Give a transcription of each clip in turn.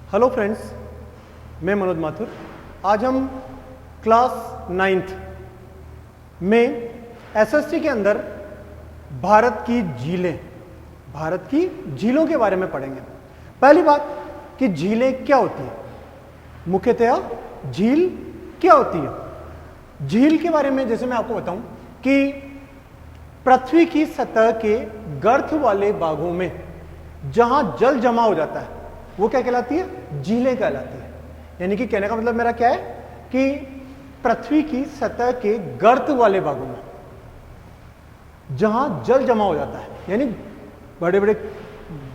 Hello friends, मैं मनोज माथुर। आज हम क्लास 9th में एसएसटी के अंदर भारत की झीलों के बारे में पढ़ेंगे। पहली बात कि झीलें क्या होती है, मुख्यतया झील क्या होती है। झील के बारे में जैसे मैं आपको बताऊं कि पृथ्वी की सतह के गर्त वाले भागों में जहां जल जमा हो जाता है वो क्या कहलाती है, झीलें कहलाती है। यानी कि कहने का मतलब मेरा क्या है कि पृथ्वी की सतह के गर्त वाले भागों में जहां जल जमा हो जाता है, यानी बड़े बड़े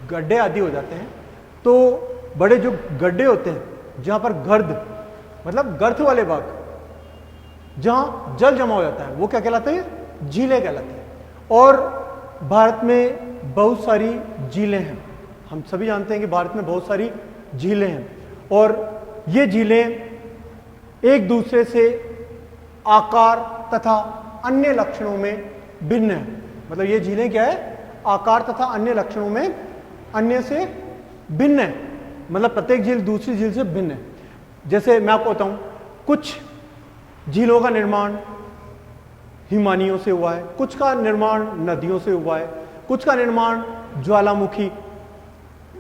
गड्ढे आदि हो जाते हैं, तो बड़े जो गड्ढे होते हैं जहां पर गर्द मतलब गर्त वाले भाग जहां जल जमा हो जाता है वो क्या कहलाता है, झीलें कहलाती है। और भारत में बहुत सारी झीलें हैं। हम सभी जानते हैं कि भारत में बहुत सारी झीलें हैं और ये झीलें एक दूसरे से आकार तथा अन्य लक्षणों में भिन्न हैं। मतलब ये झीलें क्या है, आकार तथा अन्य लक्षणों में अन्य से भिन्न है। मतलब प्रत्येक झील दूसरी झील से भिन्न है। जैसे मैं आपको बताऊं, कुछ झीलों का निर्माण हिमानियों से हुआ है, कुछ का निर्माण नदियों से हुआ है, कुछ का निर्माण ज्वालामुखी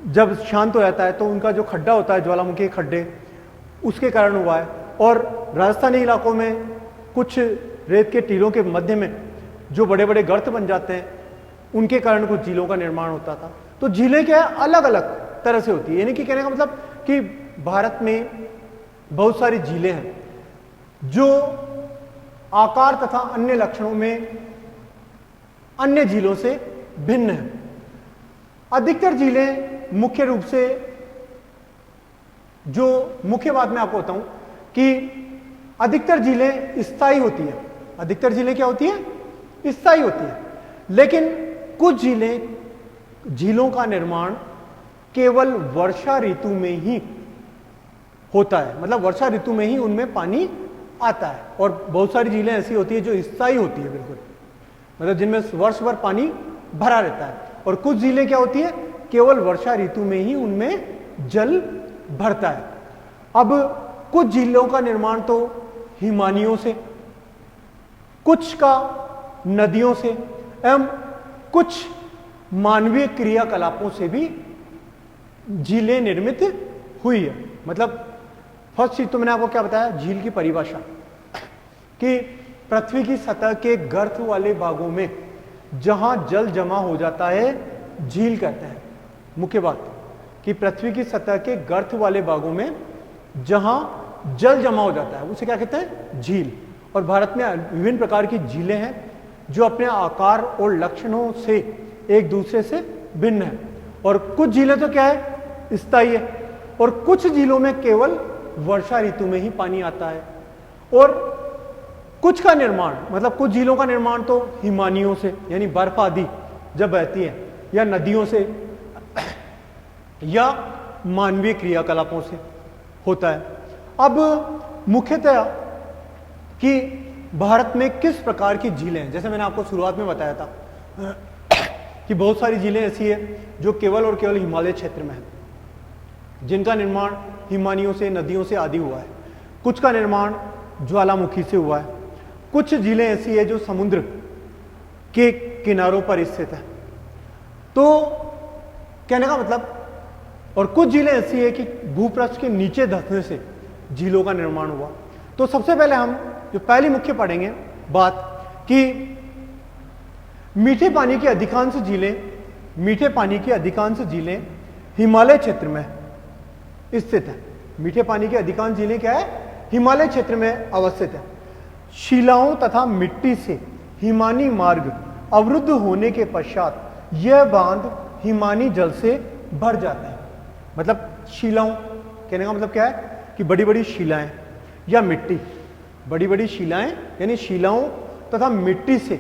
जब शांत हो जाता है तो उनका जो खड्डा होता है, ज्वालामुखी के खड्डे, उसके कारण हुआ है। और राजस्थानी इलाकों में कुछ रेत के टीलों के मध्य में जो बड़े बड़े गर्त बन जाते हैं उनके कारण कुछ झीलों का निर्माण होता था। तो झीलें क्या है, अलग अलग तरह से होती है। यानी कि कहने का मतलब कि भारत में बहुत सारी झीलें हैं जो आकार तथा अन्य लक्षणों में अन्य झीलों से भिन्न है। अधिकतर झीलें मुख्य रूप से, जो मुख्य बात मैं आपको बताऊं कि अधिकतर झीलें स्थायी होती है। अधिकतर झीलें क्या होती है, स्थायी होती है। लेकिन कुछ झीलों का निर्माण केवल वर्षा ऋतु में ही होता है। मतलब वर्षा ऋतु में ही उनमें पानी आता है। और बहुत सारी झीलें ऐसी होती है जो स्थायी होती है बिल्कुल, मतलब जिनमें वर्ष भर पानी भरा रहता है। और कुछ झीलें क्या होती है, केवल वर्षा ऋतु में ही उनमें जल भरता है। अब कुछ झीलों का निर्माण तो हिमानियों से, कुछ का नदियों से एवं कुछ मानवीय क्रियाकलापों से भी झीलें निर्मित हुई है। मतलब फर्स्ट चीज तो मैंने आपको क्या बताया, झील की परिभाषा, कि पृथ्वी की सतह के गर्त वाले भागों में जहां जल जमा हो जाता है झील कहते हैं। मुख्य बात कि पृथ्वी की सतह के गर्त वाले भागों में जहां जल जमा हो जाता है उसे क्या कहते हैं, झील। और भारत में विभिन्न प्रकार की झीलें हैं जो अपने आकार और लक्षणों से एक दूसरे से भिन्न है। और कुछ झीलें तो क्या है, स्थायी है, और कुछ झीलों में केवल वर्षा ऋतु में ही पानी आता है। और कुछ का निर्माण, मतलब कुछ झीलों का निर्माण तो हिमानियों से, यानी बर्फ आदि जब बहती है, या नदियों से, या मानवीय क्रियाकलापों से होता है। अब मुख्यतया कि भारत में किस प्रकार की झीलें हैं, जैसे मैंने आपको शुरुआत में बताया था कि बहुत सारी झीलें ऐसी है जो केवल और केवल हिमालय क्षेत्र में है, जिनका निर्माण हिमानियों से, नदियों से आदि हुआ है। कुछ का निर्माण ज्वालामुखी से हुआ है। कुछ झीलें ऐसी है जो समुद्र के किनारों पर स्थित है। तो कहने का मतलब, और कुछ झीलें ऐसी है कि भूपृष्ठ के नीचे धंसने से झीलों का निर्माण हुआ। तो सबसे पहले हम जो पहली मुख्य पढ़ेंगे बात कि मीठे पानी की अधिकांश झीलें हिमालय क्षेत्र में स्थित है। मीठे पानी की अधिकांश झीलें क्या है, हिमालय क्षेत्र में अवस्थित है। शिलाओं तथा मिट्टी से हिमानी मार्ग अवरुद्ध होने के पश्चात यह बांध हिमानी जल से भर जाते हैं। मतलब शिलाओं कहने का मतलब क्या है कि बड़ी बड़ी शिलाएं या मिट्टी, बड़ी बड़ी शिलाएं यानी शिलाओं तथा मिट्टी से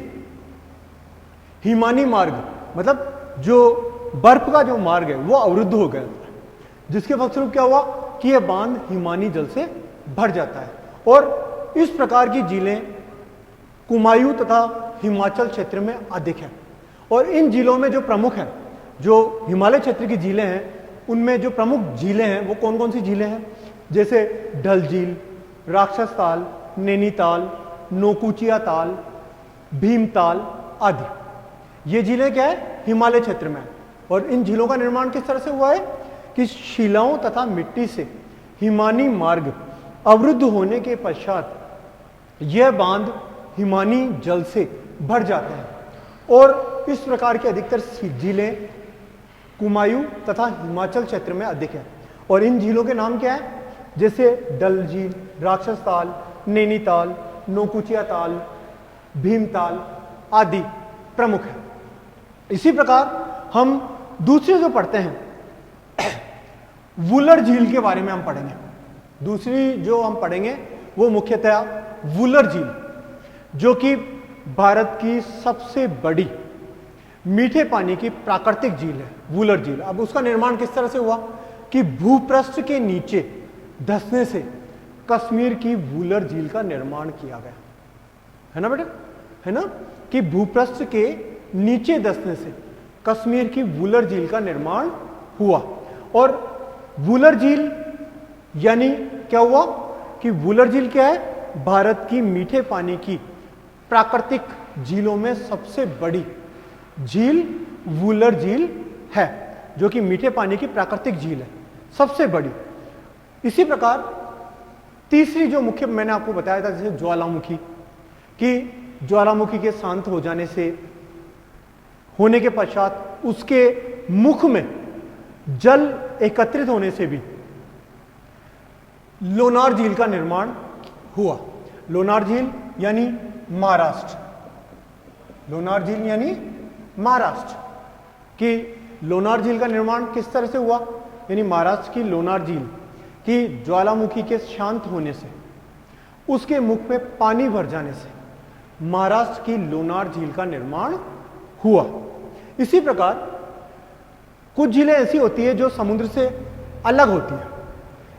हिमानी मार्ग, मतलब जो बर्फ का जो मार्ग है वो अवरुद्ध हो गया, जिसके फलस्वरूप क्या हुआ कि यह बांध हिमानी जल से भर जाता है। और इस प्रकार की झीलें कुमायूं तथा हिमाचल क्षेत्र में अधिक है। और इन झीलों में जो प्रमुख है, जो हिमालय क्षेत्र की झीलें हैं, उनमें जो प्रमुख झीलें हैं वो कौन कौन सी झीलें हैं, जैसे डल झील, राक्षस ताल, नैनीताल, नौकुचिया ताल, भीमताल आदि। ये झीलें क्या है, हिमालय क्षेत्र में। और इन झीलों का निर्माण किस तरह से हुआ है कि शिलाओं तथा मिट्टी से हिमानी मार्ग अवरुद्ध होने के पश्चात यह बांध हिमानी जल से भर जाते हैं और इस प्रकार की अधिकतर झीलें कुमायूं तथा हिमाचल क्षेत्र में अधिक है। और इन झीलों के नाम क्या है, जैसे डल झील, राक्षस ताल, नैनीताल, नौकुचिया ताल, भीमताल आदि प्रमुख है। इसी प्रकार हम दूसरे जो पढ़ते हैं वुलर झील के बारे में हम पढ़ेंगे। दूसरी जो हम पढ़ेंगे वो मुख्यतः वुलर झील, जो कि भारत की सबसे बड़ी मीठे पानी की प्राकृतिक झील है, वुलर झील। अब उसका निर्माण किस तरह से हुआ कि भूपृष्ठ के नीचे धंसने से कश्मीर की वुलर झील का निर्माण किया गया, है ना बेटा, है ना, कि भूपृष्ठ के नीचे धंसने से कश्मीर की वुलर झील का निर्माण हुआ। और वुलर झील यानी क्या हुआ कि वुलर झील क्या है, भारत की मीठे पानी की प्राकृतिक झीलों में सबसे बड़ी झील वुलर झील है, जो कि मीठे पानी की प्राकृतिक झील है, सबसे बड़ी। इसी प्रकार तीसरी जो मुख्य मैंने आपको बताया था, जैसे ज्वालामुखी, कि ज्वालामुखी के शांत हो जाने से होने के पश्चात उसके मुख में जल एकत्रित होने से भी लोनार झील का निर्माण हुआ। लोनार झील यानी महाराष्ट्र, लोनार झील यानी महाराष्ट्र, कि लोनार झील का निर्माण किस तरह से हुआ, यानी महाराष्ट्र की लोनार झील की ज्वालामुखी के शांत होने से उसके मुख में पानी भर जाने से महाराष्ट्र की लोनार झील का निर्माण हुआ। इसी प्रकार कुछ झीलें ऐसी होती है जो समुद्र से अलग होती है,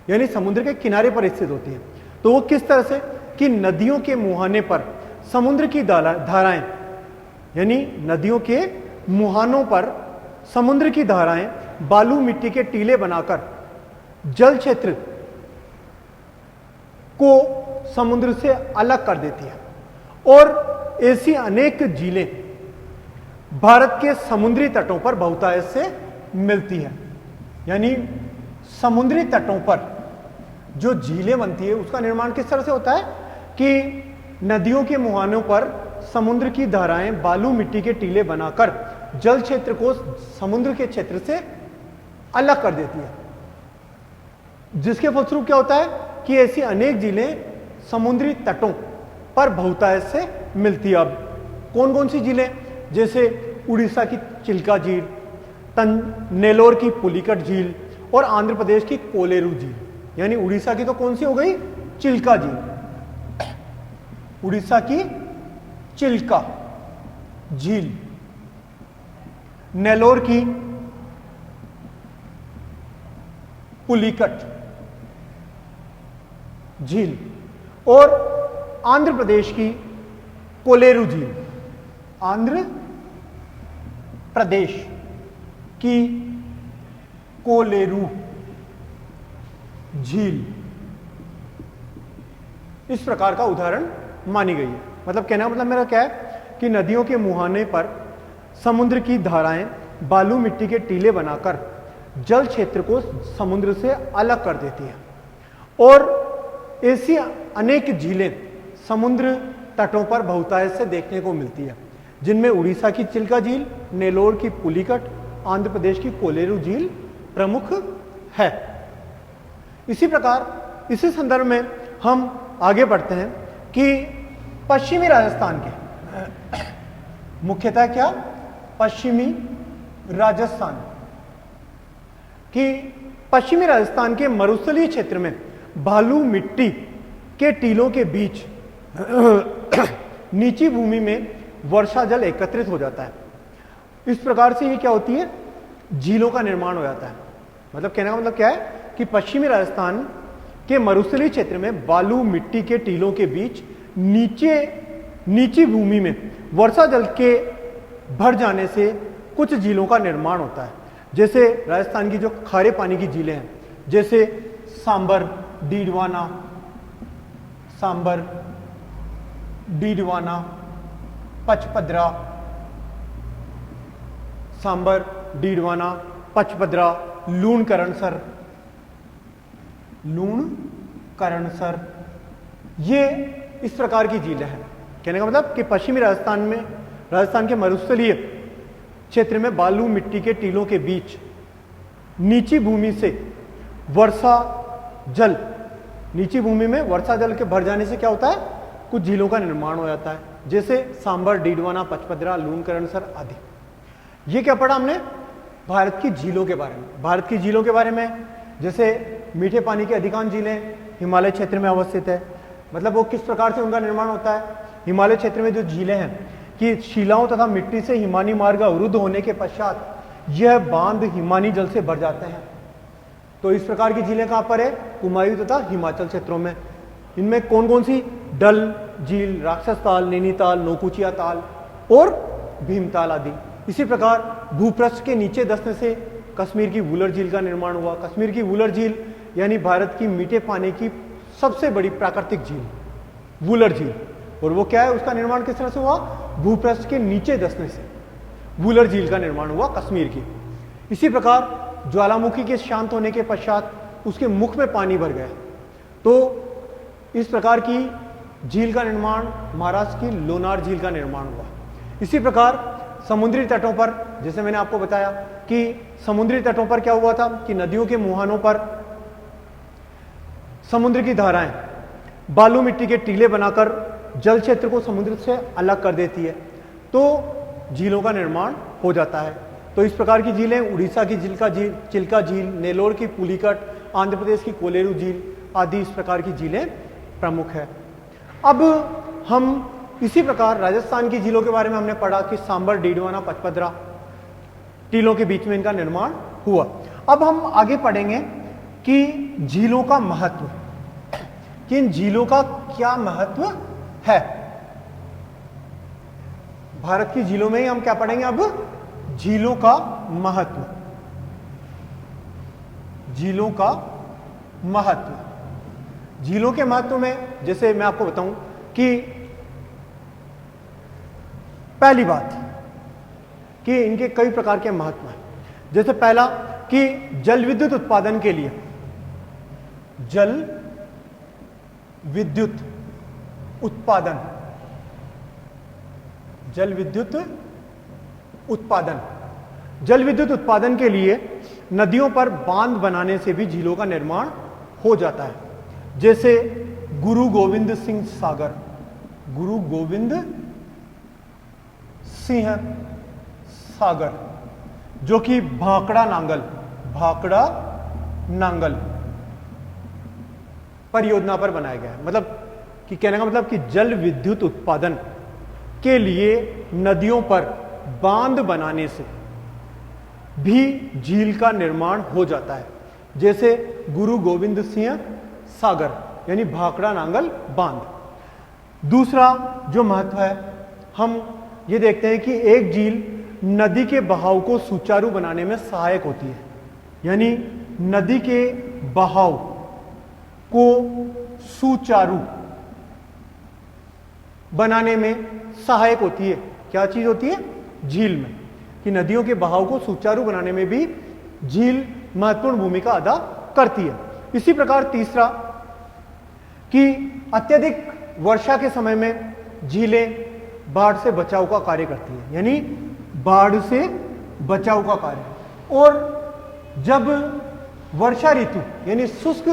यानी समुद्र के किनारे पर स्थित होती है। तो वो किस तरह से कि नदियों के मुहाने पर समुद्र की धाराएं, यानी नदियों के मुहानों पर समुद्र की धाराएं बालू मिट्टी के टीले बनाकर जल क्षेत्र को समुद्र से अलग कर देती है। और ऐसी अनेक झीलें भारत के समुद्री तटों पर बहुतायत से मिलती है, यानी समुद्री तटों पर जो झीलें बनती है उसका निर्माण किस तरह से होता है कि नदियों के मुहानों पर समुद्र की धाराएं बालू मिट्टी के टीले बनाकर जल क्षेत्र को समुद्र के क्षेत्र से अलग कर देती है, जिसके फलस्वरूप क्या होता है कि ऐसी अनेक झीलें समुद्री तटों पर बहुतायत से मिलती है। अब कौन कौन सी झीलें, जैसे उड़ीसा की चिल्का झील, नेलोर की पुलिकट झील और आंध्र प्रदेश की कोलेरू झील। यानी उड़ीसा की तो कौन सी हो गई, चिल्का झील, उड़ीसा की चिल्का झील, नेलोर की पुलिकट झील और आंध्र प्रदेश की कोलेरू झील। आंध्र प्रदेश की कोलेरू झील इस प्रकार का उदाहरण मानी गई है। मतलब कहने का मतलब मेरा क्या है कि नदियों के मुहाने पर समुद्र की धाराएं बालू मिट्टी के टीले बनाकर जल क्षेत्र को समुद्र से अलग कर देती है। और ऐसी अनेक झीलें समुद्र तटों पर बहुतायत से देखने को मिलती है, जिनमें उड़ीसा की चिल्का झील, नेलोर की पुलिकट, आंध्र प्रदेश की कोलेरू झील प्रमुख है। इसी प्रकार इसी संदर्भ में हम आगे बढ़ते हैं कि पश्चिमी राजस्थान के मुख्यतः क्या, पश्चिमी राजस्थान कि पश्चिमी राजस्थान के मरुस्थलीय क्षेत्र में बालू मिट्टी के टीलों के बीच नीची भूमि में वर्षा जल एकत्रित हो जाता है। इस प्रकार से ये क्या होती है, झीलों का निर्माण हो जाता है। मतलब कहने का मतलब क्या है कि पश्चिमी राजस्थान के मरुस्थलीय क्षेत्र में बालू मिट्टी के टीलों के बीच नीची भूमि में वर्षा जल के भर जाने से कुछ झीलों का निर्माण होता है। जैसे राजस्थान की जो खारे पानी की झीलें हैं, जैसे सांबर, डीडवाना, सांबर, डीडवाना, पचपदरा, सांबर, डीडवाना, पचपदरा, लूण करणसर, लूण करणसर, ये इस प्रकार की झीलें हैं। कहने का मतलब कि पश्चिमी राजस्थान में, राजस्थान के मरुस्थलीय क्षेत्र में बालू मिट्टी के टीलों के बीच नीची भूमि से वर्षा जल, नीची भूमि में वर्षा जल के भर जाने से क्या होता है, कुछ झीलों का निर्माण हो जाता है, जैसे सांबर, डीडवाना, पचपदरा, लूण करणसर आदि। ये क्या पढ़ा हमने, भारत की झीलों के बारे में। भारत की झीलों के बारे में, जैसे मीठे पानी की अधिकांश झीलें हिमालय क्षेत्र में अवस्थित है। मतलब वो किस प्रकार से उनका निर्माण होता है, हिमालय क्षेत्र में जो झीलें हैं कि शिलाओं तथा मिट्टी से हिमानी मार्ग अवरुद्ध होने के पश्चात यह बांध हिमानी जल से भर जाते हैं। तो इस प्रकार की झीलें कहां पर है, कुमायूं तथा हिमाचल क्षेत्रों में। इनमें कौन कौन सी, डल झील, राक्षस ताल, नैनीताल, नौकुचिया ताल और भीमताल आदि। इसी प्रकार भूपृष्ठ के नीचे धंसने से कश्मीर की वुलर झील का निर्माण हुआ। कश्मीर की वुलर झील यानी भारत की मीठे पानी की सबसे बड़ी प्राकृतिक झील वुलर झील। और वो क्या है, उसका निर्माण किस तरह से हुआ, भूपृष्ठ के नीचे धंसने से वुलर झील का निर्माण हुआ कश्मीर की। इसी प्रकार ज्वालामुखी के शांत होने के पश्चात उसके मुख में पानी भर गया, तो इस प्रकार की झील का निर्माण महाराष्ट्र की लोनार झील का निर्माण हुआ। इसी प्रकार समुद्री तटों पर, जैसे मैंने आपको बताया कि समुद्री तटों पर क्या हुआ था कि नदियों के मुहानों पर समुद्र की धाराएं बालू मिट्टी के टीले बनाकर जल क्षेत्र को समुद्र से अलग कर देती है, तो झीलों का निर्माण हो जाता है। तो इस प्रकार की झीलें उड़ीसा की चिल्का झील, नेलोर की पुलिकट, आंध्र प्रदेश की कोलेरू झील आदि इस प्रकार की झीलें प्रमुख है। अब हम इसी प्रकार राजस्थान की झीलों के बारे में हमने पढ़ा कि सांबर, डीडवाना, पचपदरा टीलों के बीच में इनका निर्माण हुआ। अब हम आगे पढ़ेंगे कि झीलों का महत्व, कि इन झीलों का क्या महत्व है। भारत की झीलों में ही हम क्या पढ़ेंगे अब, झीलों का महत्व, झीलों का महत्व। झीलों के महत्व में जैसे मैं आपको बताऊं कि पहली बात कि इनके कई प्रकार के महत्व हैं। जैसे पहला कि जल विद्युत उत्पादन के लिए, जल विद्युत उत्पादन, जल विद्युत उत्पादन, जल विद्युत उत्पादन के लिए नदियों पर बांध बनाने से भी झीलों का निर्माण हो जाता है। जैसे गुरु गोविंद सिंह सागर, गुरु गोविंद सिंह सागर, जो कि भाखड़ा नांगल, भाखड़ा नांगल परियोजना पर बनाया गया है। मतलब कि कहने का मतलब कि जल विद्युत उत्पादन के लिए नदियों पर बांध बनाने से भी झील का निर्माण हो जाता है। जैसे गुरु गोविंद सिंह सागर यानी भाखड़ा नांगल बांध। दूसरा जो महत्व है, हम ये देखते हैं कि एक झील नदी के बहाव को सुचारू बनाने में सहायक होती है, यानी नदी के बहाव को सुचारू बनाने में सहायक होती है। क्या चीज होती है, झील में, कि नदियों के बहाव को सुचारू बनाने में भी झील महत्वपूर्ण भूमिका अदा करती है। इसी प्रकार तीसरा कि अत्यधिक वर्षा के समय में झीलें बाढ़ से बचाव का कार्य करती है, यानी बाढ़ से बचाव का कार्य। और जब वर्षा ऋतु यानी शुष्क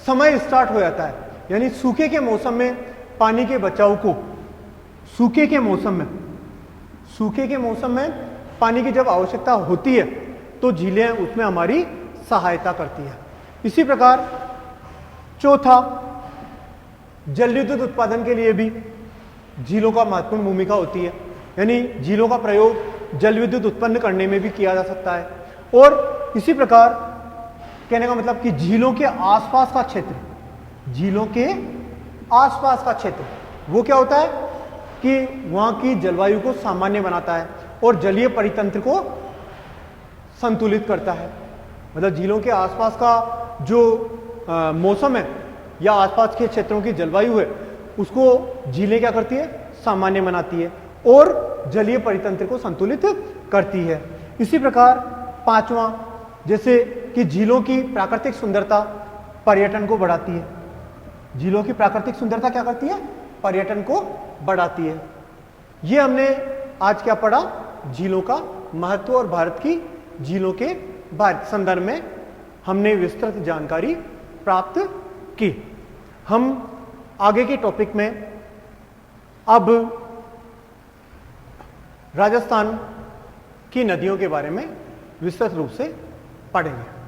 समय स्टार्ट हो जाता है, यानी सूखे के मौसम में पानी के बचाव को, सूखे के मौसम में पानी की जब आवश्यकता होती है तो झीलें उसमें हमारी सहायता करती है। इसी प्रकार चौथा, जल विद्युत उत्पादन के लिए भी झीलों का महत्वपूर्ण भूमिका होती है, यानी झीलों का प्रयोग जल विद्युत उत्पन्न करने में भी किया जा सकता है। और इसी प्रकार कहने का मतलब कि झीलों के आसपास का क्षेत्र, झीलों के आसपास का क्षेत्र वो क्या होता है कि वहां की जलवायु को सामान्य बनाता है और जलीय परितंत्र को संतुलित करता है। मतलब झीलों के आसपास का जो मौसम है या आसपास के क्षेत्रों की जलवायु है उसको झीलें क्या करती है, सामान्य बनाती है और जलीय परितंत्र को संतुलित करती है। इसी प्रकार पांचवा, जैसे कि झीलों की प्राकृतिक सुंदरता पर्यटन को बढ़ाती है। झीलों की प्राकृतिक सुंदरता क्या करती है, पर्यटन को बढ़ाती है। ये हमने आज क्या पढ़ा, झीलों का महत्व और भारत की झीलों के संदर्भ में हमने विस्तृत जानकारी प्राप्त की। हम आगे के टॉपिक में अब राजस्थान की नदियों के बारे में विस्तृत रूप से पढ़ेंगे।